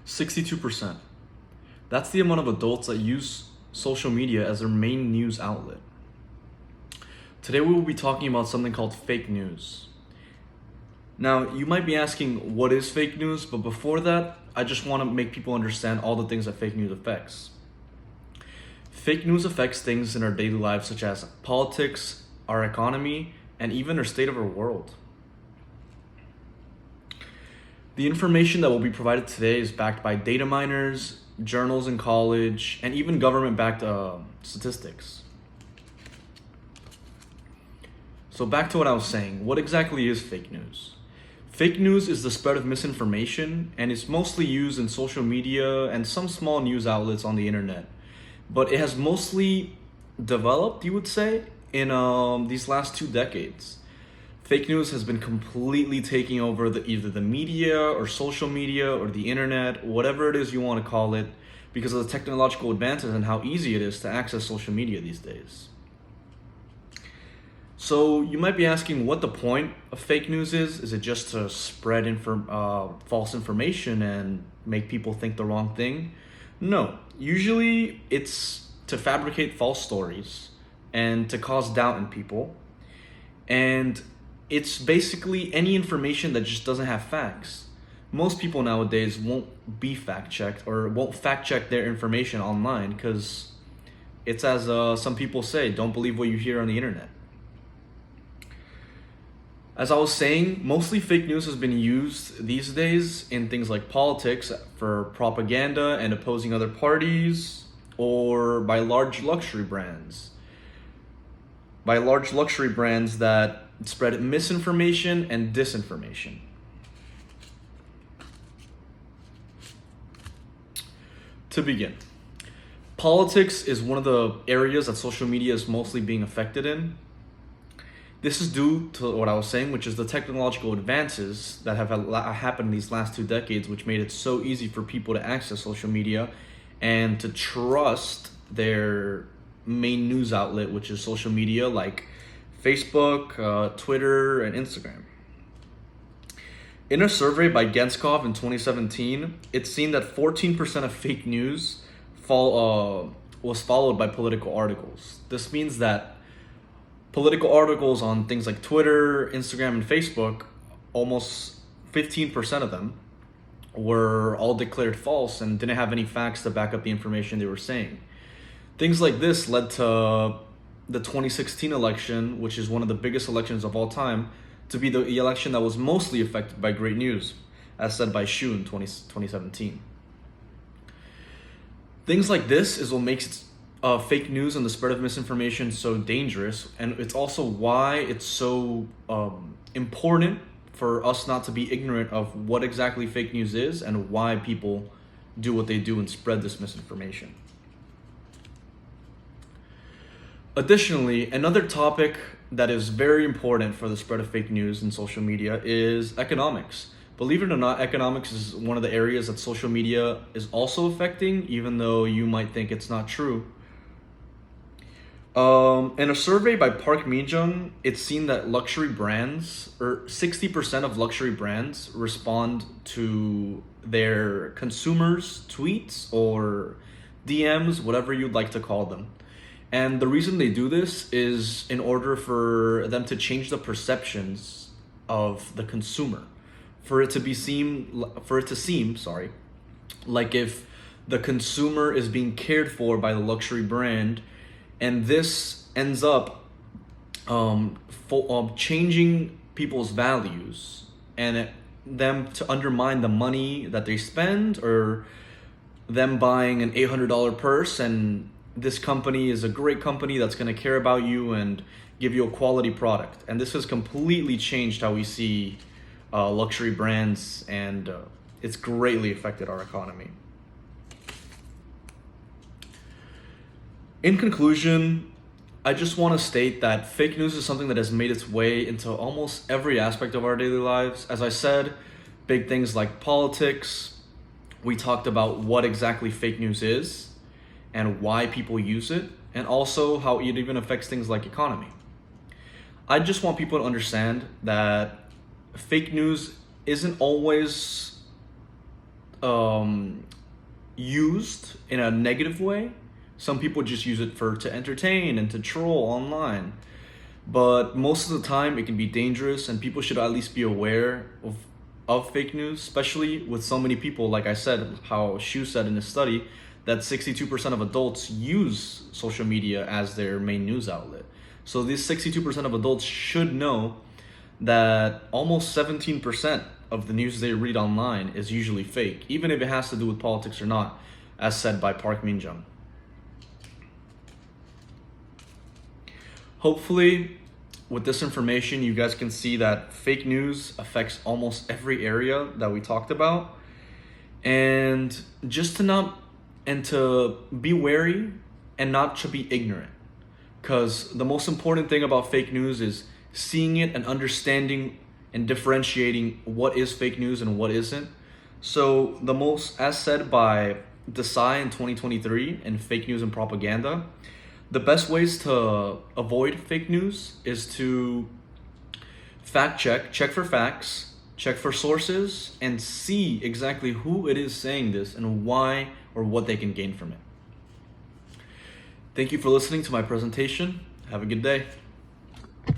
62%. That's the amount of adults that use social media as their main news outlet. Today we will be talking about something called fake news. Now, you might be asking, what is fake news? But before that, I just want to make people understand all the things that fake news affects. Fake news affects things in our daily lives such as politics, our economy, and even our state of our world. The information that will be provided today is backed by data miners, journals in college, and even government-backed statistics. So back to what I was saying, what exactly is fake news? Fake news is the spread of misinformation, and it's mostly used in social media and some small news outlets on the internet. But it has mostly developed, you would say, in these last 2 decades. Fake news has been completely taking over either the media or social media or the internet, whatever it is you want to call it, because of the technological advances and how easy it is to access social media these days. So you might be asking what the point of fake news is. Is it just to spread false information and make people think the wrong thing? No, usually it's to fabricate false stories and to cause doubt in people. And it's basically any information that just doesn't have facts. Most people nowadays won't be fact-checked or won't fact-check their information online because it's as some people say, don't believe what you hear on the internet. As I was saying, mostly fake news has been used these days in things like politics for propaganda and opposing other parties, or by large luxury brands. By large luxury brands that spread misinformation and disinformation. To begin, politics is one of the areas that social media is mostly being affected in. This is due to what I was saying, which is the technological advances that have happened in these last 2 decades, which made it so easy for people to access social media and to trust their main news outlet, which is social media like Facebook, Twitter, and Instagram. In a survey by Genskov in 2017, it's seen that 14% of fake news was followed by political articles. This means that political articles on things like Twitter, Instagram, and Facebook, almost 15% of them were all declared false and didn't have any facts to back up the information they were saying. Things like this led to the 2016 election, which is one of the biggest elections of all time, to be the election that was mostly affected by great news, as said by Xu in 2017. Things like this is what makes fake news and the spread of misinformation so dangerous, and it's also why it's so important for us not to be ignorant of what exactly fake news is and why people do what they do and spread this misinformation. Additionally, another topic that is very important for the spread of fake news in social media is economics. Believe it or not, economics is one of the areas that social media is also affecting, even though you might think it's not true. In a survey by Park Mijung, it's seen that luxury brands, or 60% of luxury brands, respond to their consumers' tweets or DMs, whatever you'd like to call them. And the reason they do this is in order for them to change the perceptions of the consumer, for it to seem like if the consumer is being cared for by the luxury brand, and this ends up changing people's values and them to undermine the money that they spend, or them buying an $800 purse, and this company is a great company that's going to care about you and give you a quality product. And this has completely changed how we see luxury brands, and it's greatly affected our economy. In conclusion, I just want to state that fake news is something that has made its way into almost every aspect of our daily lives. As I said, big things like politics. We talked about what exactly fake news is and why people use it, and also how it even affects things like economy. I just want people to understand that fake news isn't always used in a negative way. Some people just use it to entertain and to troll online. But most of the time, it can be dangerous, and people should at least be aware of fake news, especially with so many people. Like I said, how Shu said in his study, that 62% of adults use social media as their main news outlet. So these 62% of adults should know that almost 17% of the news they read online is usually fake, even if it has to do with politics or not, as said by Park Min-jung. Hopefully, with this information, you guys can see that fake news affects almost every area that we talked about. And just to be wary and not to be ignorant. Because the most important thing about fake news is seeing it and understanding and differentiating what is fake news and what isn't. So as said by Desai in 2023 in Fake News and Propaganda, the best ways to avoid fake news is to fact check for facts, check for sources, and see exactly who it is saying this and why or what they can gain from it. Thank you for listening to my presentation. Have a good day.